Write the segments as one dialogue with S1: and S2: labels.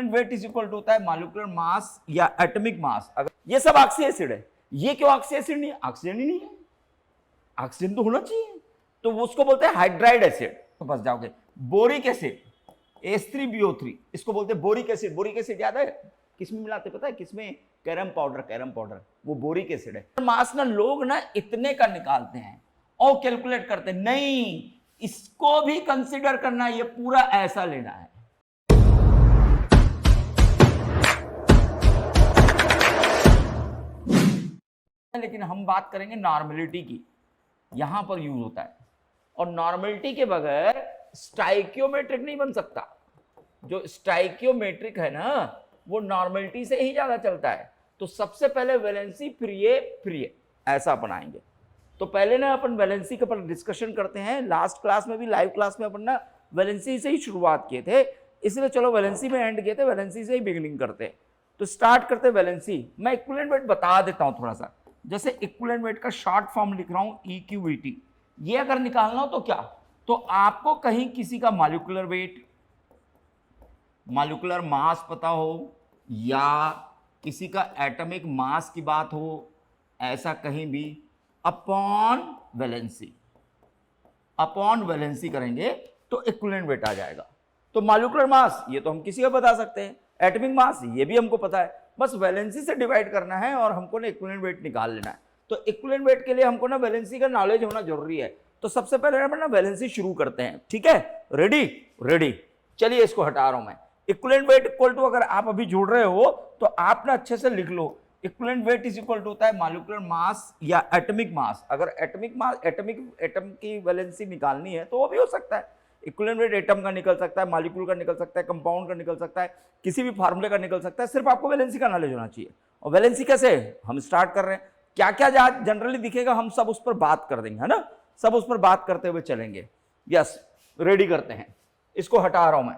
S1: Equivalent weight is equal to होता है molecular mass या एटॉमिक मास। अगर ये सब ऑक्सी एसिड है, ये क्यों ऑक्सी एसिड नहीं है? ऑक्सीजन ही नहीं है, ऑक्सीजन तो होना चाहिए, तो वो उसको बोलते हैं हाइड्राइड एसिड। तो बस जाओगे बोरिक एसिड H3BO3, इसको बोलते हैं बोरिक एसिड। बोरिक एसिड याद है किसमें मिलाते पता है? किसमें? कैरम पाउडर, कैरम पाउडर, वो बोरिक एसिड है। मास ना लोग ना इतने का निकालते हैं और कैलकुलेट करते हैं, नहीं, इसको भी कंसीडर करना, ये पूरा ऐसा लेना है। लेकिन हम बात करेंगे नॉर्मेलिटी की, यहां पर यूज होता है, और नॉर्मेलिटी के बगैर स्टाइकियोमेट्रिक नहीं बन सकता। जो स्टाइकियोमेट्रिक है ना, वो नॉर्मेलिटी से ही ज्यादा चलता है। तो सबसे पहले वैलेंसी फिर ये ऐसा बनाएंगे। तो पहले ना अपन वैलेंसी के ऊपर डिस्कशन करते हैं। लास्ट क्लास में भी, लाइव क्लास में अपन ना वैलेंसी से ही शुरुआत किए थे, इसलिए चलो वैलेंसी में एंड किए थे, वैलेंसी से ही बिगिनिंग करते हैं। तो स्टार्ट करते हैं वैलेंसी। मैं इक्विवेलेंट वेट बता देता हूं थोड़ा सा। जैसे इक्विवेलेंट वेट का शॉर्ट फॉर्म लिख रहा हूं EQVT। ये अगर निकालना हो तो क्या, तो आपको कहीं किसी का मॉलिक्यूलर वेट, मॉलिक्यूलर मास पता हो, या किसी का एटॉमिक मास की बात हो, ऐसा कहीं भी अपॉन वैलेंसी करेंगे तो इक्विवेलेंट वेट आ जाएगा। तो मॉलिक्यूलर मास ये तो हम किसी का बता सकते हैं, एटॉमिक मास ये भी हमको पता है, बस वैलेंसी से डिवाइड करना है और हमको ना इक्विवेलेंट वेट निकाल लेना है। तो इक्विवेलेंट वेट के लिए हमको ना वैलेंसी का नॉलेज होना जरूरी है। तो सबसे पहले हम ना वैलेंसी शुरू करते हैं, ठीक है? रेडी। चलिए इसको हटा रहा हूं मैं। इक्विवेलेंट वेट इक्वल टू, अगर आप अभी जुड़ रहे हो तो आप ना अच्छे से लिख लो, equivalent weight is equal to होता है मॉलिक्यूलर मास या एटॉमिक मास। अगर एटॉमिक मास, एटम की वैलेंसी निकालनी है तो वो भी हो सकता है। इक्विवेलेंट वेट एटम का निकल सकता है, मॉलिक्यूल का निकल सकता है, कंपाउंड का निकल सकता है, किसी भी फार्मूले का निकल सकता है। सिर्फ आपको वैलेंसी का नॉलेज होना चाहिए। और वैलेंसी कैसे हम स्टार्ट कर रहे हैं, क्या क्या जनरली दिखेगा हम सब उस पर बात कर देंगे, है ना? सब उस पर बात करते हुए चलेंगे। यस, रेडी करते हैं, इसको हटा रहा हूं मैं।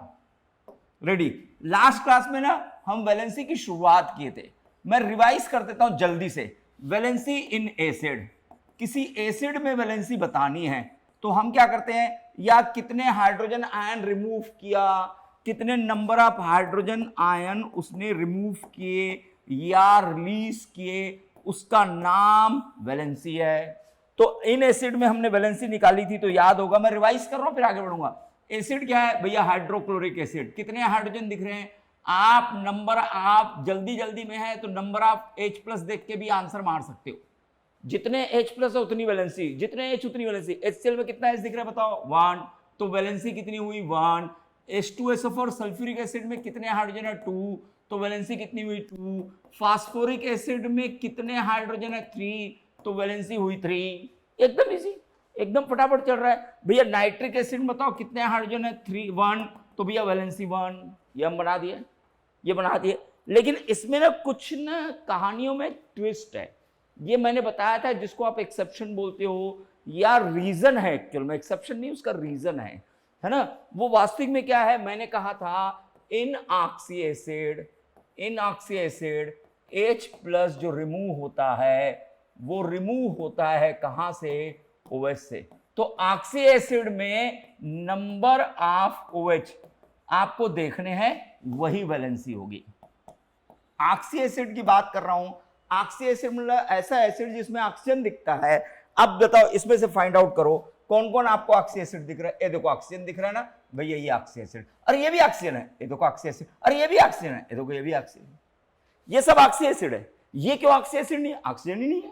S1: रेडी। लास्ट क्लास में ना हम वैलेंसी की शुरुआत किए थे, मैं रिवाइज कर देता हूं जल्दी से। वैलेंसी इन एसिड, किसी एसिड में वैलेंसी बतानी है तो हम क्या करते हैं, या कितने हाइड्रोजन आयन रिमूव किया, कितने नंबर ऑफ हाइड्रोजन आयन उसने रिमूव किए या रिलीज किए, उसका नाम वैलेंसी है। तो इन एसिड में हमने वैलेंसी निकाली थी, तो याद होगा, मैं रिवाइज कर रहा हूं फिर आगे बढ़ूंगा। एसिड क्या है भैया? Hydrochloric acid. कितने हाइड्रोजन दिख रहे हैं? आप नंबर, आप जल्दी में है तो नंबर ऑफ H+ देख के भी आंसर मार सकते हो। जितने H+ है उतनी वैलेंसी, जितने H उतनी वैलेंसी। HCl में कितना H दिख रहा है बताओ? 1, तो वैलेंसी कितनी हुई? 1। H2SO4 सल्फ्यूरिक एसिड में कितने हाइड्रोजन है? 2, तो वैलेंसी कितनी हुई? 2। फास्फोरिक एसिड में कितने हाइड्रोजन है? 3, तो वैलेंसी हुई 3। एकदम इजी, एकदम फटाफट चल रहा है। भैया नाइट्रिक एसिड में बताओ कितने हाइड्रोजन है? 3, 1, तो भैया वैलेंसी 1। ये हम बना दिए, ये बना दिए। लेकिन इसमें ना कुछ ना कहानियों में ट्विस्ट है। ये मैंने बताया था, जिसको आप एक्सेप्शन बोलते हो या रीजन है, एक्चुअल में एक्सेप्शन नहीं, उसका रीजन है ना? वो वास्तविक में क्या है, मैंने कहा था इन ऑक्सी एसिड H+ जो रिमूव होता है वो रिमूव होता है कहां से? OH से। तो ऑक्सी एसिड में नंबर ऑफ OH आपको देखने हैं, वही वैलेंसी होगी। ऑक्सी एसिड की बात कर रहा हूं। ऑक्सी एसिड मतलब ऐसा एसिड जिसमें ऑक्सीजन दिखता है। अब बताओ इसमें से फाइंड आउट करो कौन कौन आपको ऑक्सी एसिड दिख रहा है। ये देखो ऑक्सीजन दिख रहा है ना भैया, ये ऑक्सी एसिड। अरे ये भी ऑक्सीजन है, ये देखो ऑक्सी एसिड। अरे ये भी ऑक्सीजन है, ये देखो ये भी ऑक्सीजन। ये सब ऑक्सी एसिड है। ये क्यों ऑक्सी एसिड नहीं है? ऑक्सीजन ही नहीं है,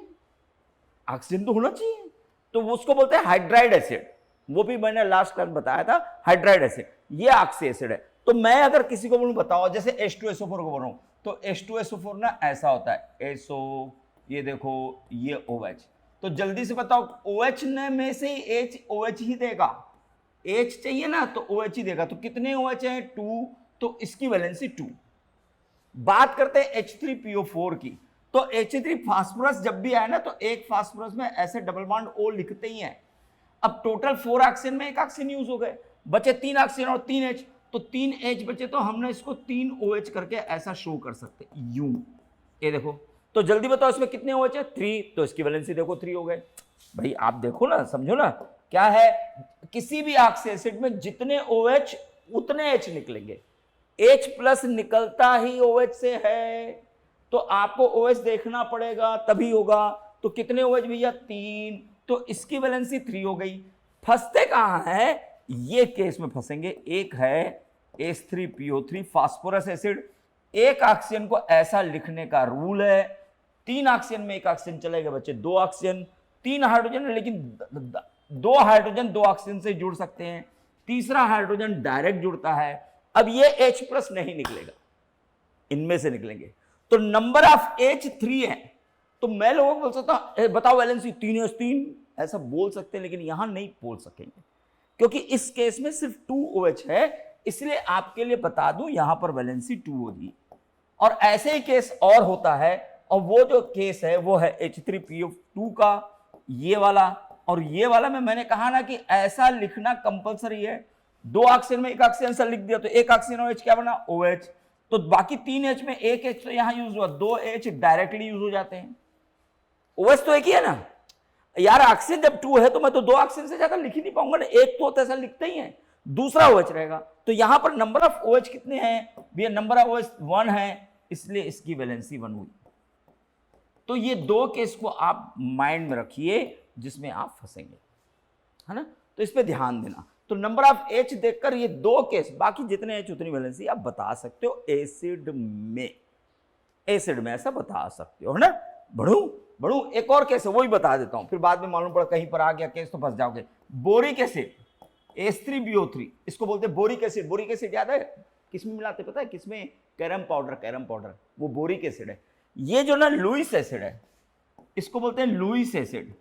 S1: ऑक्सीजन तो होना चाहिए। तो वो उसको बोलते हैं हाइड्राइड एसिड। वो भी मैंने लास्ट क्लास बताया था, हाइड्राइड एसिड। ये ऑक्सी एसिड है। तो मैं अगर किसी को बोलूं बताओ, जैसे H2SO4 को बोल रहा हूं, तो H2SO4 ना ऐसा होता है, SO, ये देखो ये OH। तो जल्दी से बताओ OH में से H OH ही देगा। H चाहिए ना तो OH ही देगा। तो कितने OH हैं? 2, तो इसकी वैलेंसी 2। बात करते हैं H3PO4 की। तो H3 फास्फोरस जब भी आए ना तो एक फास्फोरस में ऐसे डबल बॉन्ड O लिखते ही हैं। अब टोटल 4 ऑक्सीजन में 1 ऑक्सीजन यूज हो गए, बचे 3 ऑक्सीजन और 3 H, तो 3 H बचे, तो हमने इसको 3 OH करके ऐसा शो कर सकते यूं। ये देखो, तो जल्दी बताओ इसमें कितने OH है? 3, तो इसकी वैलेंसी देखो 3 हो गए। भाई आप देखो ना, समझो ना क्या है, किसी भी ऑक्सी एसिड में जितने OH उतने H निकलेंगे। H प्लस निकलता ही OH से है, तो आपको OH देखना पड़ेगा तभी होगा। तो कितने OH भैया? 3, तो इसकी वैलेंसी 3 हो गई। फंसते कहां है? ये केस में फंसेंगे। एक है H3PO3 फास्फोरस एसिड, एक ऑक्सीजन को ऐसा लिखने का रूल है, 3 ऑक्सीजन में 1 ऑक्सीजन चलेगा बच्चे, 2 ऑक्सीजन, 3 हाइड्रोजन है, लेकिन 2 हाइड्रोजन 2 ऑक्सीजन से जुड़ सकते हैं, तीसरा हाइड्रोजन डायरेक्ट जुड़ता है। अब ये H प्लस नहीं निकलेगा, इनमें से निकलेंगे। तो नंबर ऑफ H3 है। तो मैं लोगों को बोल सकता हूं बताओ वैलेंसी 3H3, ऐसा बोल सकते हैं, लेकिन यहां नहीं बोल सकेंगे क्योंकि इस केस में सिर्फ 2OH है, इसलिए आपके लिए बता दूं यहां पर वैलेंसी 2 होगी। और ऐसे ही केस और होता है, और वो जो केस है वो है H3PO2 का, ये वाला और ये वाला में मैंने कहा ना कि ऐसा लिखना कंपलसरी है। 2 ऑक्सीजन में 1 ऑक्सीजन से लिख दिया तो 1 ऑक्सीजन OH क्या बना? OH। तो बाकी 3H में 1 H तो यहां यूज हुआ, 2H डायरेक्टली यूज हो जाते हैं। OH तो एक ही है ना यार, ऑक्सीजन जब 2 है तो मैं तो 2 ऑक्सीजन से ज्यादा लिख ही नहीं पाऊंगा ना, एक तो ऐसा लिखते ही है, दूसरा OH रहेगा। तो यहां पर नंबर ऑफ OH कितने हैं भैया? नंबर ऑफ OH 1 है, इसलिए इसकी वैलेंसी 1 हुई। तो ये 2 केस को आप माइंड में रखिए जिसमें आप फंसेंगे, है ना। तो इस पे ध्यान देना। तो नंबर ऑफ H देखकर ये 2 केस, बाकी जितने H उतनी वैलेंसी आप बता सकते हो एसिड में ऐसा बता सकते हो, है ना। बढ़ू एक और केस है, वो ही बता देता हूं, फिर बाद में मालूम पड़ा कहीं पर आ गया केस तो फंस जाओगे। बोरिक एसिड H3BO3, इसको बोलते हैं बोरिक एसिड। बोरिक एसिड याद है किसमें मिलाते पता है? किसमें? कैरम पाउडर, वो बोरिक एसिड है। ये जो ना लुईस एसिड है, इसको बोलते हैं लुईस एसिड।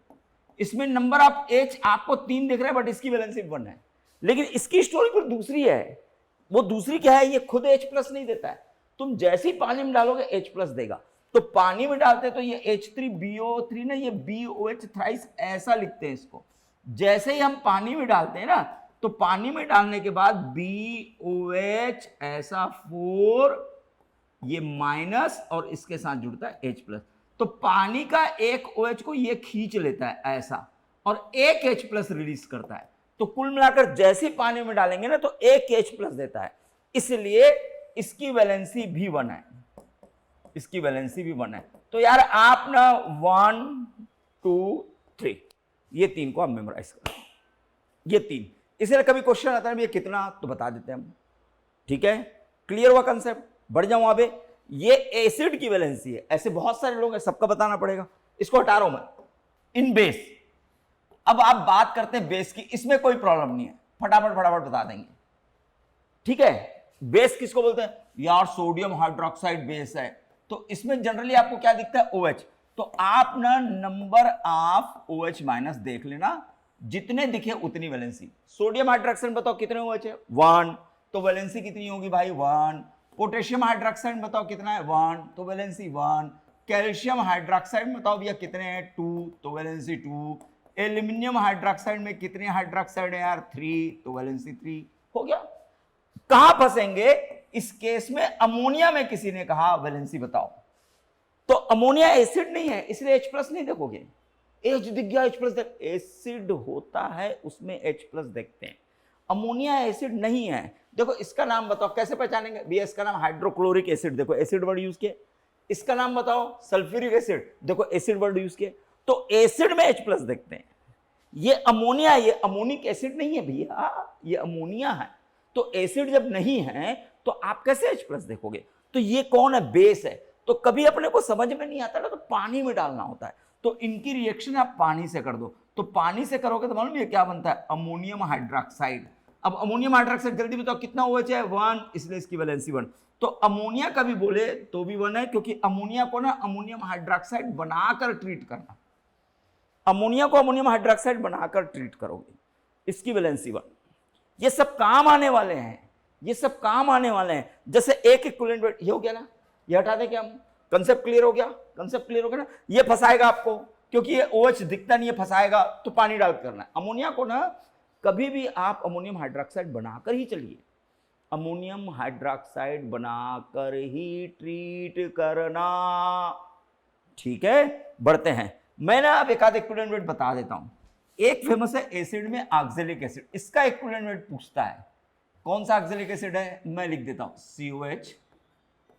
S1: इसमें नंबर ऑफ H आपको 3 दिख रहा है, बट इसकी वैलेंसी 1 है। लेकिन इसकी स्टोरी पर दूसरी है। वो दूसरी क्या है? ये खुद H प्लस नहीं देता है, तुम जैसे ही पानी में डालोगे H प्लस देगा। तो पानी में डालते तो ये H3BO3 ना, ये BOH थ्राइस ऐसा लिखते हैं इसको। जैसे ही हम पानी में डालते हैं ना, तो पानी में डालने के बाद BOH ऐसा 4, ये माइनस, और इसके साथ जुड़ता है H प्लस। तो पानी का एक OH को ये खींच लेता है ऐसा, और एक H प्लस रिलीज करता है। तो कुल मिलाकर जैसे ही पानी में डालेंगे ना, तो एक H प्लस देता है, इसलिए इसकी वैलेंसी भी 1 है, इसकी वैलेंसी भी 1 है। तो यार आप ना 1 2 3 ये 3 को आप मेमोराइज करो, ये 3। इसलिए कभी क्वेश्चन आता है ये कितना, तो बता देते हैं हम, ठीक है। क्लियर हुआ कंसेप्ट? बढ़ जाऊं आगे। ये एसिड की वैलेंसी है, ऐसे बहुत सारे लोग हैं, सबका बताना पड़ेगा, इसको हटा रहा हूं मैं। इन बेस, अब आप बात करते हैं बेस की, इसमें कोई प्रॉब्लम नहीं है, फटाफट बता देंगे, ठीक है। बेस किसको बोलते हैं यार? सोडियम हाइड्रोक्साइड बेस है, तो इसमें जनरली आपको क्या दिखता है? OH। तो आप ना नंबर ऑफ OH माइनस देख लेना, जितने दिखे उतनी वैलेंसी। सोडियम हाइड्रोक्साइड बताओ कितने OH है? 1, तो वैलेंसी कितनी होगी भाई? 1। पोटेशियम हाइड्रोक्साइड बताओ कितना है? 1, तो वैलेंसी 1। कैल्शियम हाइड्रोक्साइड बताओ भैया कितने हैं? 2, तो वैलेंसी 2। एल्यूमिनियम हाइड्रोक्साइड में कितने हाइड्रोक्साइड है यार? 3, तो वैलेंसी 3 हो गया। कहां फंसेंगे इस केस में? अमोनिया में किसी ने कहा वैलेंसी बताओ, तो अमोनिया एसिड नहीं है, इसलिए H प्लस नहीं देखोगे। H दिख गया, H प्लस देख, एसिड होता है उसमें H प्लस देखते हैं, अमोनिया एसिड नहीं है। देखो इसका नाम बताओ, कैसे पहचानेंगे भैया? इसका नाम हाइड्रोक्लोरिक एसिड, देखो एसिड वर्ड यूज किया। इसका नाम बताओ सल्फ्यूरिक एसिड, देखो एसिड वर्ड यूज किया। तो एसिड में H प्लस देखते हैं। ये अमोनिया, ये अमोनिक एसिड नहीं है भैया, ये अमोनिया है। तो एसिड जब नहीं है तो आप कैसे H प्लस देखोगे? तो ये कौन है? बेस है। तो कभी अपने को समझ में नहीं आता ना, तो पानी में डालना होता है। तो इनकी रिएक्शन आप पानी से कर दो, तो पानी से करोगे तो मालूम है क्या बनता है? Ammonium hydroxide. अब अमोनियम हाइड्रोक्साइड जल्दी बताओ कितना OH है? 1, इसलिए इसकी वैलेंसी 1। तो अमोनिया का भी बोले तो भी 1 है, क्योंकि अमोनिया को ना अमोनियम हाइड्रोक्साइड बनाकर ट्रीट करना, अमोनिया को अमोनियम हाइड्रोक्साइड बनाकर ट्रीट करोगे, इसकी वैलेंसी 1। ये सब काम आने वाले हैं, ये सब काम आने वाले हैं। जैसे एक इक्विवेलेंट वेट, ये हो गया ना, ये हटा दें क्या हम? कंसेप्ट क्लियर हो गया? कंसेप्ट क्लियर हो गया ना? ये फंसाएगा आपको, क्योंकि ये OH दिखता नहीं है, फंसाएगा, तो पानी डाल करना है। अमोनिया को ना कभी भी आप अमोनियम हाइड्रोक्साइड बनाकर ही चलिए, अमोनियम हाइड्रोक्साइड बनाकर ही ट्रीट करना, ठीक है। बढ़ते हैं, मैं ना अब एक आध इक्विवेलेंट वेट बता देता हूं। एक फेमस है एसिड में ऑक्जेलिक एसिड, इसका इक्विवेलेंट वेट पूछता है, कौन सा ऑक्सैलिक एसिड है, मैं लिख देता हूं COH,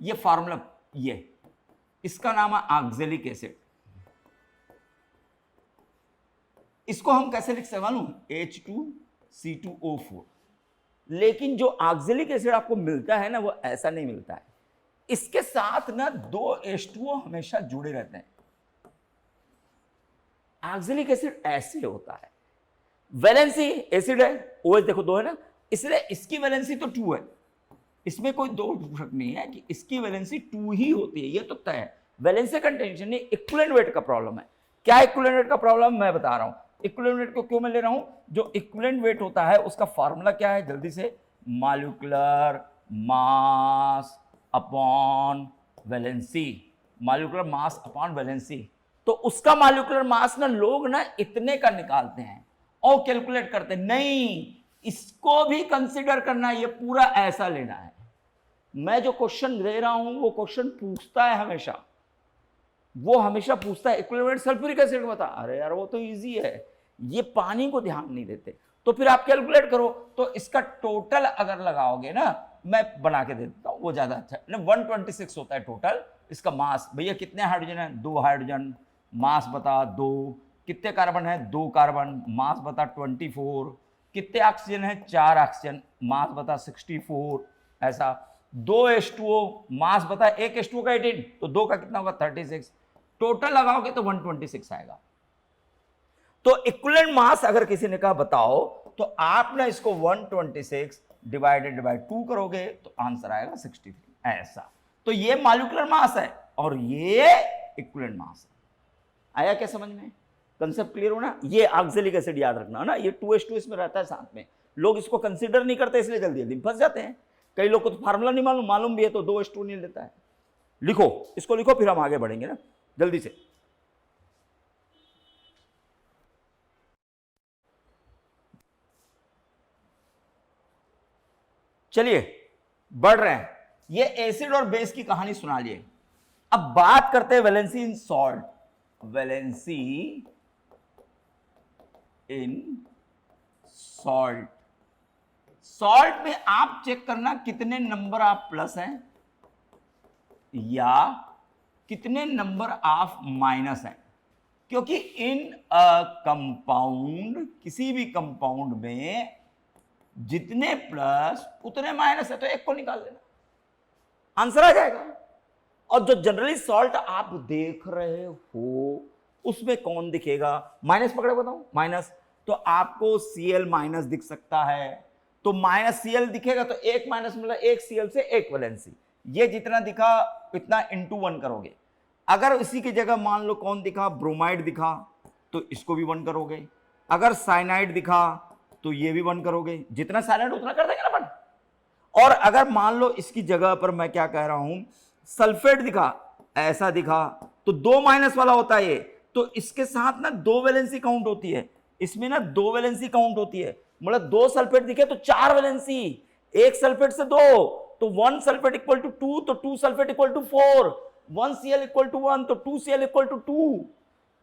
S1: ये फार्मूला, ये इसका नाम है ऑक्सैलिक एसिड। इसको हम कैसे लिख सकते मालूम, H2C2O4। लेकिन जो ऑक्सैलिक एसिड आपको मिलता है ना, वो ऐसा नहीं मिलता है। इसके साथ ना 2 H2O हमेशा जुड़े रहते हैं। ऑक्सैलिक एसिड ऐसे होता है, वैलेंसी एसिड है, OH देखो 2 है ना, इसलिए इसकी वैलेंसी तो 2 है, इसमें कोई दो शक नहीं है कि इसकी वैलेंसी 2 ही होती है, ये तो तय है। वैलेंसी का टेंशन नहीं, इक्विवेलेंट वेट का प्रॉब्लम है। क्या इक्विवेलेंट वेट का प्रॉब्लम, मैं बता रहा हूं। इक्विवेलेंट वेट को क्यों मैं ले रहा हूं, जो इक्विवेलेंट वेट होता है उसका फार्मूला क्या है, जल्दी से, molecular mass upon valency, molecular mass upon valency. तो उसका मॉलिक्यूलर मास ना लोग ना इतने का निकालते हैं और कैलकुलेट करते हैं, नहीं, इसको भी कंसीडर करना, ये पूरा ऐसा लेना है। मैं जो क्वेश्चन दे रहा हूं वो क्वेश्चन पूछता है हमेशा, वो हमेशा पूछता है इक्विवेलेंट सल्फ्यूरिक एसिड बता, अरे यार वो तो इजी है, ये पानी को ध्यान नहीं देते। तो फिर आप कैलकुलेट करो, तो इसका टोटल अगर लगाओगे ना, मैं बना के दे देता हूं, वो ज्यादा अच्छा है। 126 होता है टोटल इसका मास। भैया कितने हाइड्रोजन है, 2 हाइड्रोजन, मास बता 2, कितने कार्बन है, 2 कार्बन, मास बता 24, कितने ऑक्सीजन है, 4 ऑक्सीजन, मास बता 64, ऐसा 2 H2O, मास बता 1 H2O का 18, तो 2 का कितना होगा 36, टोटल लगाओगे तो 126 आएगा। तो इक्विवेलेंट मास अगर किसी ने कहा बताओ, तो आप ना इसको 126 डिवाइडेड बाय 2 करोगे तो आंसर आएगा 63, ऐसा। तो ये मॉलिक्यूलर मास है और ये इक्विवेलेंट मास है। आया क्या समझ में, कंसेप्ट क्लियर होना। ये ऑक्सैलिक एसिड याद रखना ना, ये 2H2 इसमें रहता है साथ में, लोग इसको कंसीडर नहीं करते इसलिए जल्दी जल्दी फंस जाते हैं। कई लोग को तो फार्मूला नहीं मालूम, मालूम भी है तो 2H2 नहीं लेता है। लिखो, इसको लिखो, फिर हम आगे बढ़ेंगे ना जल्दी से। चलिए बढ़ रहे हैं, ये एसिड और बेस की कहानी सुना लिए। अब बात करते हैं वैलेंसी इन सॉल्ट। वैलेंसी इन सॉल्ट, सॉल्ट में आप चेक करना कितने नंबर ऑफ प्लस हैं या कितने नंबर ऑफ माइनस हैं, क्योंकि इन अ कंपाउंड, किसी भी कंपाउंड में जितने प्लस उतने माइनस है, तो एक को निकाल लेना, आंसर आ जाएगा। और जो जनरली सॉल्ट आप देख रहे हो उसमें कौन दिखेगा, माइनस पकड़े बताऊं, माइनस, तो आपको Cl माइनस दिख सकता है, तो माइनस Cl दिखेगा तो एक माइनस मतलब एक Cl से एक वैलेंसी, ये जितना दिखा इतना इंटू 1 करोगे। अगर इसी की जगह मान लो कौन दिखा, ब्रोमाइड दिखा, तो इसको भी 1 करोगे। अगर साइनाइड दिखा तो ये भी 1 करोगे, जितना साइनाइड उतना कर देंगे ना अपन। और अगर मान लो इसकी जगह पर मैं क्या कह रहा हूं, सल्फेट दिखा, ऐसा दिखा, तो 2 माइनस वाला होता है ये, तो इसके साथ ना 2 वैलेंसी काउंट होती है, इसमें ना 2 वैलेंसी काउंट होती है, मतलब 2 सल्फेट दिखे तो 4 वैलेंसी, 1 सल्फेट से 2, तो 1 सल्फेट इक्वल टू 2, तो 2 sulphate equal to 4, 1 Cl equal to 1, तो 2 Cl इक्वल टू 2,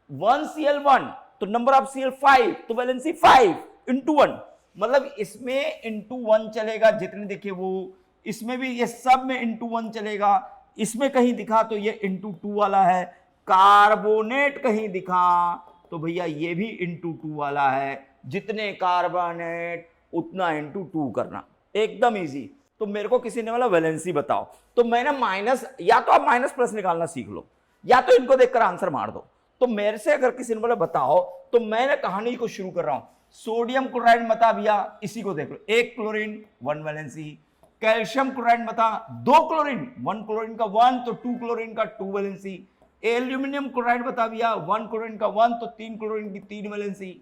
S1: 1 Cl 1, तो नंबर ऑफ Cl 5, तो वैलेंसी 5 इंटू 1, मतलब इसमें इंटू 1 चलेगा जितने दिखे वो, इसमें भी ये सब में इंटू 1 चलेगा, इसमें कहीं दिखा तो ये इंटू 2 वाला है, कार्बोनेट कहीं दिखा तो भैया ये भी इंटू 2 वाला है, जितने कार्बोनेट उतना इंटू 2 करना, एकदम इजी। तो मेरे को किसी ने बोला वैलेंसी बताओ, तो मैंने माइनस, या तो आप माइनस प्लस निकालना सीख लो या तो इनको देखकर आंसर मार दो। तो मेरे से अगर किसी ने बोला बताओ, तो मैंने कहानी को शुरू कर रहा हूं, सोडियम क्लोराइड बता भैया, इसी को देख लो, 1 क्लोरीन 1 वैलेंसी, कैल्शियम क्लोराइड बता 2 क्लोरीन, 1 क्लोरीन का 1, तो 2 क्लोरीन का 2 वैलेंसी, एल्यूमिनियम क्लोराइड बता भैया 1 क्लोरीन का 1, तो 3 क्लोरीन की 3 वैलेंसी।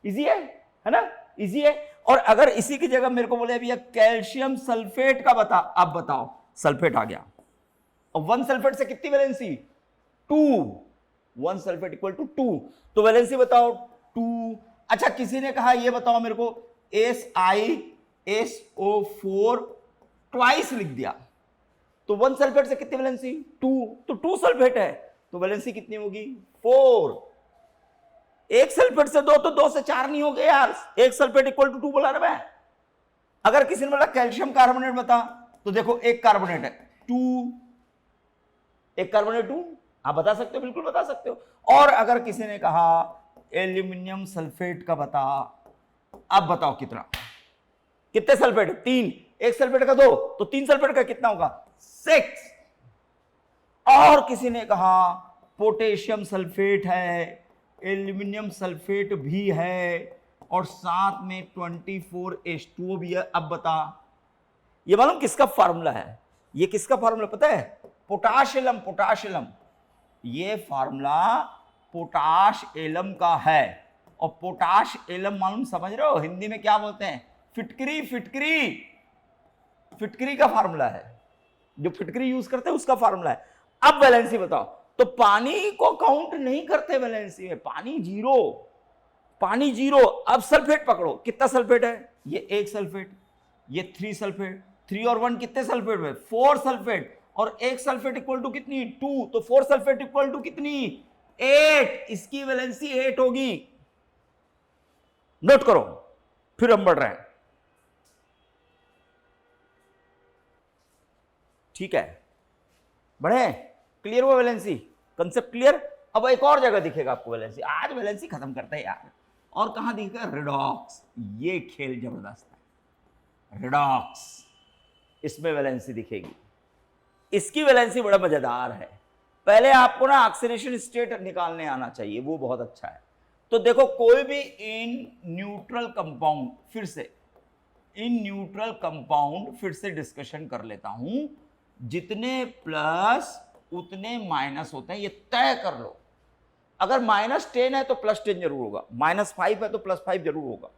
S1: इजी है ना, इजी है। और अगर इसी की जगह मेरे को बोले भैया कैल्शियम सल्फेट का बता, अब बताओ, सल्फेट आ गया, और 1 सल्फेट से कितनी वैलेंसी 2, 1 सल्फेट इक्वल टू 2, तो वैलेंसी बताओ 2। अच्छा किसी ने कहा ये बताओ मेरे को SiSO4 ट्वाइस लिख दिया, तो 1 सल्फेट से कितनी वैलेंसी 2, तो 2 सल्फेट है, तो वैलेंसी कितनी होगी 4। 1 सल्फेट से 2, तो 2 से 4 नहीं हो गए यार, 1 सल्फेट इक्वल टू 2 बोला ना मैं, अगर किसी ने बोला कैल्शियम कार्बोनेट बता, तो देखो एक कार्बोनेट है 2, एक कार्बोनेट 2, आप बता सकते हो, बिल्कुल बता सकते हो। और अगर किसी ने कहा एल्यूमिनियम सल्फेट का बता, अब बताओ कितना, कितने सल्फेट? 3, एक सल्फेट का 2, तो 3 सल्फेट का कितना होगा? 6। और किसी ने कहा पोटेशियम सल्फेट है, एल्यूमिनियम सल्फेट भी है, और साथ में 24H2O भी है। अब बता, ये मालूम किसका फार्मूला है? ये किसका फार्मूला पता है? Potash alum, potash alum. ये फार्मूला पोटाश एलम का है। और पोटाश एलम मालूम समझ रहे हो हिंदी में क्या बोलते हैं? फिटकरी, फिटकरी, फिटकरी का फार्मूला है, जो फिटकरी यूज करते हैं उसका फार्मूला है। अब वैलेंसी बताओ, तो पानी को काउंट नहीं करते वैलेंसी में, पानी जीरो, पानी जीरो। अब सल्फेट पकड़ो, कितना सल्फेट है? ये 1 सल्फेट, ये 3 सल्फेट, 3 और 1 कितने सल्फेट में? 4 सल्फेट, और 1 सल्फेट इक्वल टू कितनी? 2, तो 4 सल्फेट इक्वल टू कितनी? 8। इसकी वैलेंसी 8 होगी। नोट करो, फिर हम बढ़ रहे हैं, ठीक है? बढ़े? क्लियर हुआ वैलेंसी, कंसेप्ट क्लियर? अब एक और जगह दिखेगा आपको वैलेंसी, आज वैलेंसी खत्म करते हैं यार। और कहां दिखेगा? रिडॉक्स। ये खेल जबरदस्त है, रिडॉक्स, इसमें वैलेंसी दिखेगी। इसकी वैलेंसी बड़ा मजेदार है। पहले आपको ना ऑक्सीडेशन स्टेट निकालने आना चाहिए, वो बहुत अच्छा है। तो देखो कोई भी इन न्यूट्रल कंपाउंड, फिर से इन न्यूट्रल कंपाउंड फिर से डिस्कशन कर लेता हूं, जितने प्लस उतने माइनस होते हैं, ये तय कर लो। अगर -10 है तो +10 जरूर होगा, -5 है तो +5 जरूर होगा,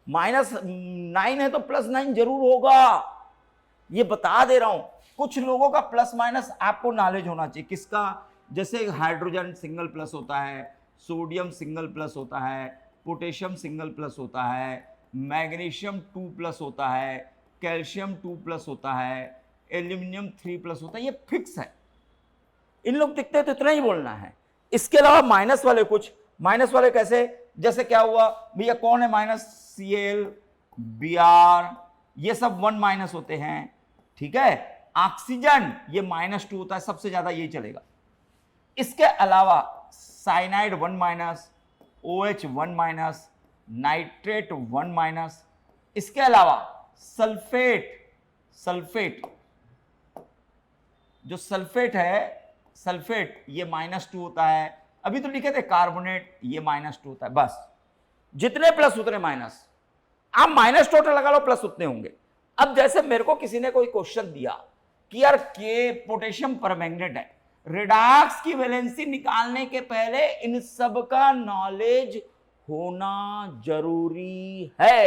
S1: -9 है तो +9 जरूर होगा। ये बता दे रहा हूं। कुछ लोगों का प्लस माइनस आपको नॉलेज होना चाहिए, किसका? जैसे हाइड्रोजन सिंगल प्लस होता है, सोडियम सिंगल प्लस होता है, पोटेशियम सिंगल प्लस होता है, मैग्नीशियम 2 प्लस होता है, कैल्शियम 2 प्लस होता है, एल्यूमिनियम 3 प्लस होता है। ये फिक्स है, इन लोग दिखते हैं तो इतना ही बोलना है। इसके अलावा माइनस वाले, कुछ माइनस वाले कैसे? जैसे क्या हुआ भैया, कौन है -Cl, Br, ये सब 1 माइनस होते हैं, ठीक है? ऑक्सीजन ये -2 होता है, सबसे ज्यादा यही चलेगा। इसके अलावा cyanide 1 minus, OH 1 minus, nitrate 1 minus. इसके अलावा सल्फेट, सल्फेट जो सल्फेट है, सल्फेट ये -2 होता है। अभी तो लिखे थे कार्बोनेट, ये -2 होता है। बस जितने प्लस उतने माइनस, आप माइनस टोटल लगा लो, प्लस उतने होंगे। अब जैसे मेरे को किसी ने कोई क्वेश्चन दिया कि यार के पोटेशियम परमैंगनेट है, रिडॉक्स की वैलेंसी निकालने के पहले इन सब का नॉलेज होना जरूरी है।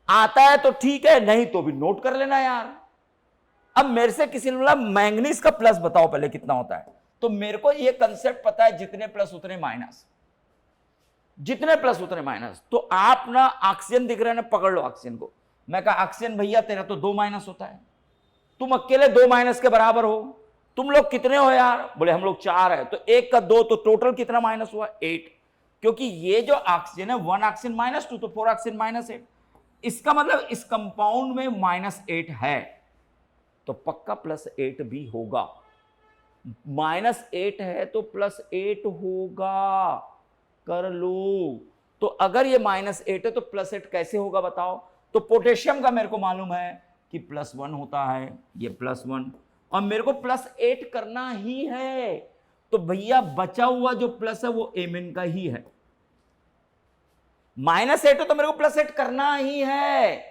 S1: आता है तो ठीक है, नहीं तो भी नोट कर लेना यार। अब मेरे से किसी ने बोला मैंगनीज का प्लस बताओ पहले कितना होता है, तो मेरे को ये कंसेप्ट पता है, जितने प्लस उतने माइनस, जितने प्लस उतने माइनस। तो आप ना ऑक्सीजन दिख रहा है ना, पकड़ लो ऑक्सीजन को। मैं कहा ऑक्सीजन भैया तेरा तो 2 माइनस होता है, तुम अकेले 2 माइनस के बराबर हो। तुम लोग कितने हो यार? बोले हम लोग 4 है। तो 1 का 2, तो टोटल कितना माइनस हुआ? 8। क्योंकि ये जो ऑक्सीजन है 1 ऑक्सीजन -2, तो 4 ऑक्सीजन -8। इसका मतलब इस कंपाउंड में -8 है, तो पक्का +8 भी होगा। -8 है तो +8 होगा, कर लो। तो अगर ये -8 है तो +8 कैसे होगा बताओ? तो पोटेशियम का मेरे को मालूम है कि +1 होता है, ये +1, और मेरे को +8 करना ही है। तो भैया बचा हुआ जो प्लस है वो Mn का ही है। -8 है तो मेरे को +8 करना ही है,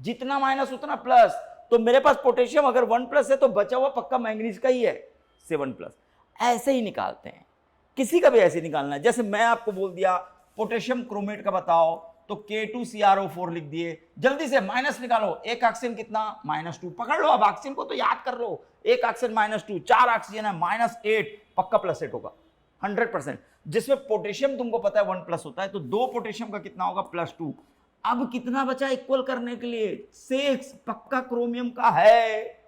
S1: जितना माइनस उतना प्लस। तो मेरे पास पोटेशियम अगर 1+ है तो बचा हुआ पक्का मैंगनीज का ही है, 7+। ऐसे ही निकालते हैं, किसी का भी ऐसे निकालना है। जैसे मैं आपको बोल दिया पोटेशियम क्रोमेट का बताओ, तो K2CrO4 लिख दिए, जल्दी से माइनस निकालो। 1 ऑक्सीजन कितना? -2। पकड़ लो, अब ऑक्सीजन को तो याद कर लो। 1 ऑक्सीजन -2, 4 ऑक्सीजन है -8, पक्का +8 होगा 100%। जिसमें पोटेशियम तुमको पता है 1+ होता है, तो 2 पोटेशियम का कितना होगा? +2। अब कितना बचा इक्वल करने के लिए? 6, पक्का क्रोमियम का है,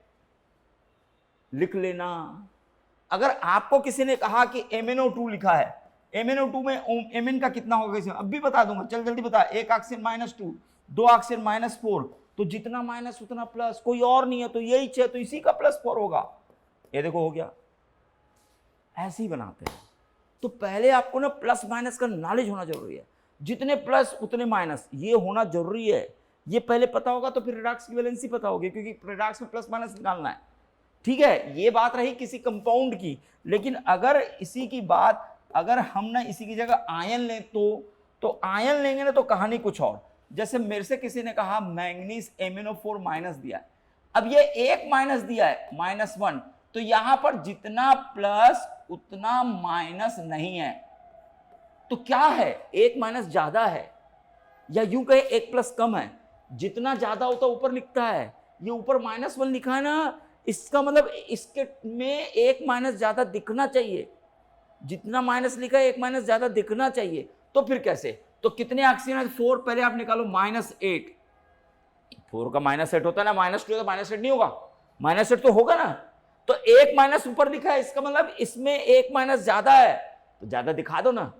S1: लिख लेना। अगर आपको किसी ने कहा कि MnO2 लिखा है, MnO2 में Mn का कितना होगा? अब भी बता दूंगा, चल जल्दी बता। 1 ऑक्सीजन -2, 2 ऑक्सीजन -4, तो जितना माइनस उतना प्लस, कोई और नहीं है तो यही 6, तो इसी का +4 होगा। ये देखो हो गया। ऐसे ही बनाते हैं। तो पहले आपको ना प्लस माइनस का नॉलेज होना जरूरी है, जितने प्लस उतने माइनस, ये होना जरूरी है। ये पहले पता होगा तो फिर रिडक्स की वैलेंसी पता होगी, क्योंकि रिडक्स में प्लस माइनस निकालना है। ठीक है, ये बात रही किसी कंपाउंड की। लेकिन अगर इसी की बात, अगर हम ना इसी की जगह आयन लें तो आयन लेंगे ना तो कहानी कुछ और। जैसे मेरे से किसी ने कहा मैंगनीज MnO4 माइनस दिया है, अब ये एक माइनस दिया है -1, तो यहां पर जितना प्लस उतना माइनस नहीं है, तो क्या है, एक माइनस ज्यादा है, या यूं कहे एक प्लस कम है। जितना ज्यादा होता ऊपर लिखता है, ये ऊपर -1 लिखा है ना, इसका मतलब इसके में एक माइनस ज्यादा दिखना चाहिए। जितना माइनस लिखा है एक माइनस ज्यादा दिखना चाहिए। तो फिर कैसे, तो कितने ऑक्सीजन है, 4, पहले आप निकालो -8, 4 का -8 होता है ना, -2 तो -8 नहीं होगा, -8 तो होगा ना। तो एक माइनस ऊपर लिखा है, इसका मतलब इसमें एक माइनस ज्यादा है, तो ज्यादा दिखा दो ना,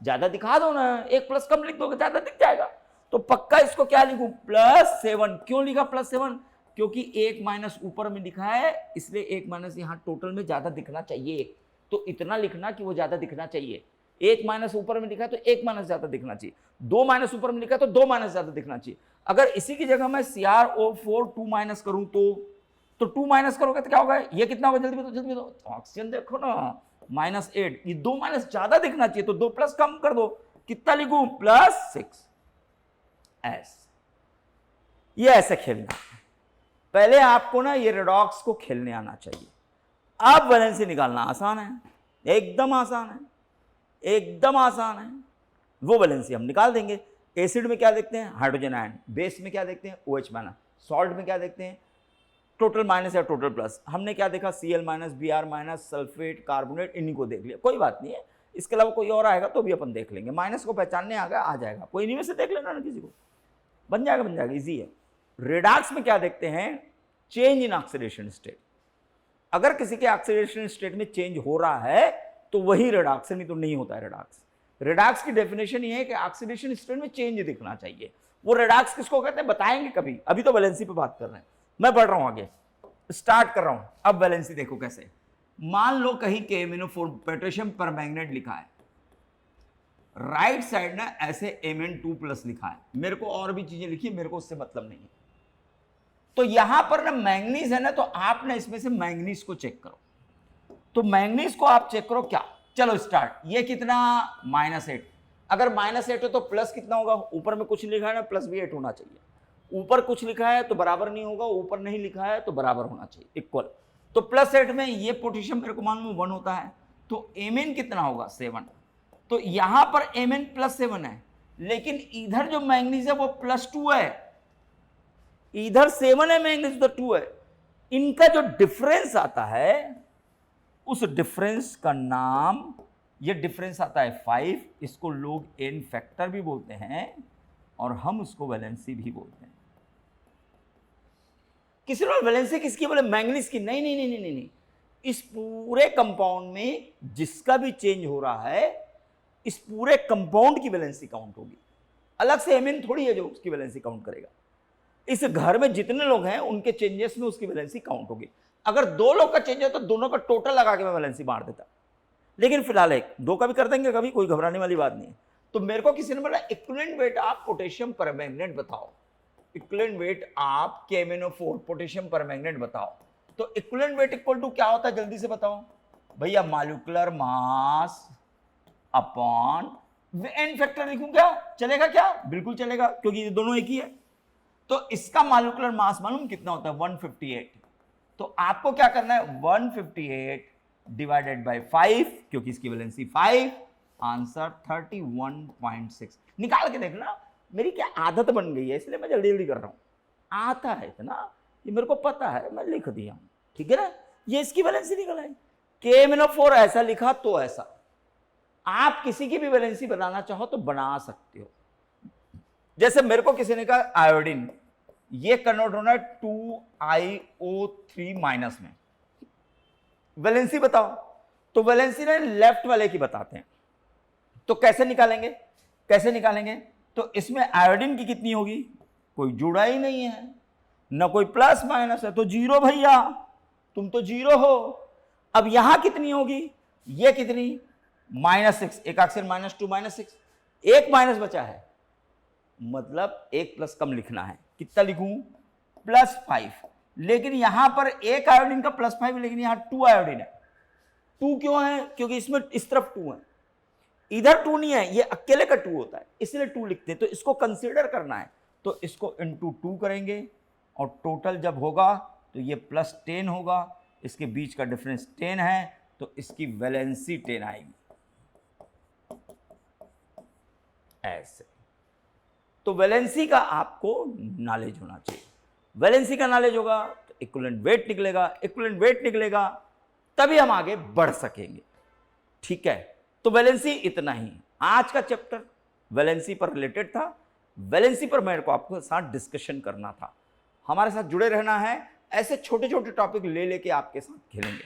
S1: ज्यादा दिखा दो ना, एक प्लस कम लिख दोगे ज्यादा दिख जाएगा। तो पक्का इसको क्या लिखूं, +7। क्यों लिखा +7, क्योंकि एक माइनस ऊपर में लिखा है, इसलिए एक माइनस यहां टोटल में ज्यादा दिखना चाहिए। तो इतना लिखना कि वो ज्यादा दिखना चाहिए। एक माइनस ऊपर में लिखा है तो एक माइनस ज्यादा दिखना चाहिए, 2 माइनस ऊपर में लिखा है तो 2 माइनस ज्यादा दिखना चाहिए। अगर इसी की जगह मैं CrO4 2 माइनस करूं तो 2 माइनस करोगे तो क्या होगा, ये कितना होगा, जल्दी बताओ। ऑक्सीजन देखो ना, -8, ये 2 माइनस ज्यादा दिखना चाहिए, तो 2 प्लस कम कर दो, कितना लिखूं, +6। ये ऐसे खेलना। पहले आपको ना ये रेडॉक्स को खेलने आना चाहिए। अब वैलेंसी निकालना आसान है, एकदम आसान है, एकदम आसान है। वो वैलेंसी हम निकाल देंगे। एसिड में क्या देखते हैं, हाइड्रोजन आयन। बेस में क्या देखते हैं, OH माइनस। सॉल्ट में क्या देखते हैं, टोटल माइनस या टोटल प्लस। हमने क्या देखा, Cl minus, Br minus, sulphate, carbonate, इन्हीं को देख लिया, कोई बात नहीं है। इसके अलावा कोई और आएगा तो भी अपन देख लेंगे। माइनस को पहचानने आ जाएगा, कोई इन्हीं में से देख लेना ना, किसी को बन जाएगा, इजी है। रेडॉक्स में क्या देखते हैं, चेंज इन ऑक्सीडेशन स्टेट। अगर किसी के ऑक्सीडेशन स्टेट में चेंज हो रहा है तो वही रेडॉक्स है, नहीं तो नहीं होता है रेडॉक्स। रेडॉक्स की डेफिनेशन ये है कि ऑक्सीडेशन स्टेट में चेंज दिखना चाहिए। वो रेडॉक्स किसको कहते हैं बताएंगे कभी, अभी तो वैलेंसी पे बात कर रहे हैं। मैं बढ़ रहा हूं आगे, स्टार्ट कर रहा हूं। अब वैलेंसी देखो कैसे। मान लो कहीं KMnO4 पोटेशियम परमैंगनेट लिखा है, राइट साइड ना ऐसे Mn2+ लिखा है। मेरे को और भी चीजें लिखी, मेरे को उससे मतलब नहीं है। तो यहां पर ना मैंगनीज है ना, तो आप ना इसमें से मैंगनीज को चेक करो। तो मैंगनीज को आप चेक करो क्या, चलो स्टार्ट। ये कितना, -8। अगर -8 है तो प्लस कितना होगा, ऊपर में कुछ लिखा है ना, प्लस भी 8 होना चाहिए। ऊपर कुछ लिखा है तो बराबर नहीं होगा, ऊपर नहीं लिखा है तो बराबर होना चाहिए, इक्वल। तो +8 में ये पोटेशियम मेरे को मालूम 1 होता है, तो Mn कितना होगा, 7। तो यहां पर Mn +7 है, लेकिन इधर जो मैंगनीज है वो +2 है। इधर 7 है मैंगनीज, उधर 2 है। इनका जो डिफरेंस आता है, उस डिफरेंस का नाम, ये डिफरेंस आता है 5। इसको लोग N फैक्टर भी बोलते हैं और हम उसको वैलेंसी भी बोलते हैं। किसी ने वैलेंसी किसकी बोले, मैंगनीज की। नहीं नहीं नहीं नहीं नहीं, इस पूरे कंपाउंड में जिसका भी चेंज हो रहा है, इस पूरे कंपाउंड की वैलेंसी काउंट होगी। अलग से Mn थोड़ी है जो उसकी वैलेंसी काउंट करेगा। इस घर में जितने लोग हैं उनके चेंजेस में उसकी वैलेंसी काउंट होगी। अगर 2 लोग का चेंज है तो दोनों का टोटल लगा के मैं वैलेंसी मार देता, लेकिन फिलहाल 1-2 का भी कर देंगे कभी, कोई घबराने वाली बात नहीं है। तो मेरे को किसी ने बोला इक्विवेलेंट वेट आप पोटेशियम परमैंगनेट बताओ, इक्विवेलेंट वेट आप KMnO4 पोटेशियम परमैंगनेट बताओ। तो इक्विवेलेंट वेट इक्वल टू क्या होता है, जल्दी से बताओ भैया, molecular mass upon N factor लिखूं क्या, चलेगा क्या, बिल्कुल चलेगा, क्योंकि ये दोनों एक ही है। तो इसका मॉलिक्यूलर मास मालूम कितना होता है, 158। तो आपको क्या करना है, 158 डिवाइडेड बाय 5, क्योंकि इसकी वैलेंसी 5, आंसर 31.6। निकाल के देखना, मेरी क्या आदत बन गई है, इसलिए मैं जल्दी जल्दी कर रहा हूं। आता है इतना, ये मेरे को पता है, मैं लिख दिया हूं, ठीक है ना। ये इसकी वैलेंसी निकल आई। KMnO4 ऐसा लिखा तो ऐसा। आप किसी की भी वैलेंसी बनाना चाहो तो बना सकते हो। जैसे मेरे को किसी ने कहा आयोडीन, ये कन्वर्ट होना है 2iO3 माइनस में, वैलेंसी बताओ। तो वैलेंसी ने लेफ्ट वाले की बताते हैं। तो कैसे निकालेंगे, तो इसमें आयोडीन की कितनी होगी, कोई जुड़ा ही नहीं है, न कोई प्लस माइनस है, तो जीरो भैया, तुम तो जीरो हो। अब यहां कितनी होगी, ये कितनी, -6, एक अक्षर -2 -6, एक माइनस बचा है, मतलब एक प्लस कम लिखना है। कितना लिखूं, +5। लेकिन यहां पर एक आयोडीन का +5, लेकिन यहां 2 आयोडीन है। 2 क्यों है, क्योंकि इसमें इस तरफ 2 है, इधर 2 नहीं है, ये अकेले का 2 होता है, इसलिए 2 लिखते हैं। तो इसको कंसीडर करना है, तो इसको इंटू 2 करेंगे, और टोटल जब होगा तो ये +10 होगा, इसके बीच का डिफरेंस 10 है, तो इसकी वैलेंसी 10 आएगी, ऐसे। तो वैलेंसी का आपको नॉलेज होना चाहिए। वैलेंसी का नॉलेज होगा तो इक्विवेलेंट वेट निकलेगा, इक्विवेलेंट वेट निकलेगा तभी हम आगे बढ़ सकेंगे, ठीक है। तो वैलेंसी इतना ही, आज का चैप्टर वैलेंसी पर रिलेटेड था। वैलेंसी पर मेरे को आपके साथ डिस्कशन करना था। हमारे साथ जुड़े रहना है, ऐसे छोटे छोटे टॉपिक ले लेके आपके साथ खेलेंगे,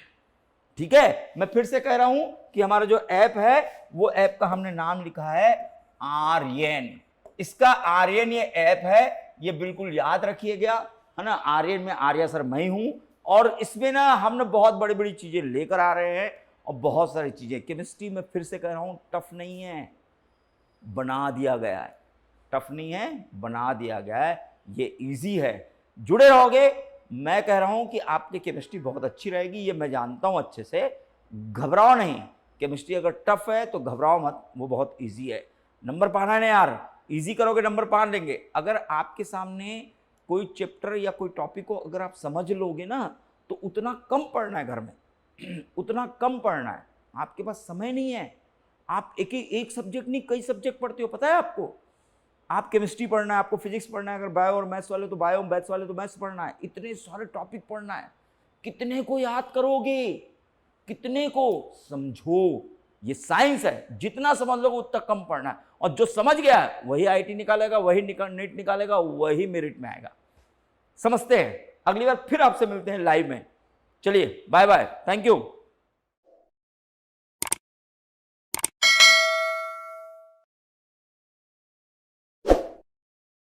S1: ठीक है। मैं फिर से कह रहा हूं कि हमारा जो ऐप है, वो ऐप का हमने नाम लिखा है आर्यन। इसका आर्यन ये ऐप है, ये बिल्कुल याद रखिएगा, है ना। आर्यन में आर्या सर मैं हूं, और इसमें ना हमने बहुत बड़ी बड़ी चीजें लेकर आ रहे हैं, और बहुत सारी चीजें। केमिस्ट्री में फिर से कह रहा हूं, टफ नहीं है, बना दिया गया है। टफ नहीं है, बना दिया गया है, ये इजी है। जुड़े रहोगे, मैं कह रहा हूं कि आपकी केमिस्ट्री बहुत अच्छी रहेगी, ये मैं जानता हूं अच्छे से। घबराओ नहीं, केमिस्ट्री अगर टफ है तो घबराओ मत, वो बहुत इजी है। नंबर पाना है ना यार, इजी करोगे नंबर पा लेंगे। अगर आपके सामने कोई चैप्टर या कोई टॉपिक को अगर आप समझ लोगे ना, तो उतना कम पढ़ना है घर में, उतना कम पढ़ना है। आपके पास समय नहीं है, आप एक सब्जेक्ट नहीं कई सब्जेक्ट पढ़ते हो, पता है आपको। आप केमिस्ट्री पढ़ना है, आपको फिजिक्स पढ़ना है, अगर बायो और मैथ्स वाले तो बायो, मैथ्स वाले तो मैथ्स पढ़ना है। इतने सारे टॉपिक पढ़ना है, कितने को याद करोगे, कितने को समझो। ये साइंस है, जितना समझ लोगे उतना कम पढ़ना है। और जो समझ गया है वही आईटी निकालेगा, वही नीट निकालेगा, वही मेरिट में आएगा। समझते हैं। अगली बार फिर आपसे मिलते हैं लाइव में। चलिए बाय बाय, थैंक यू।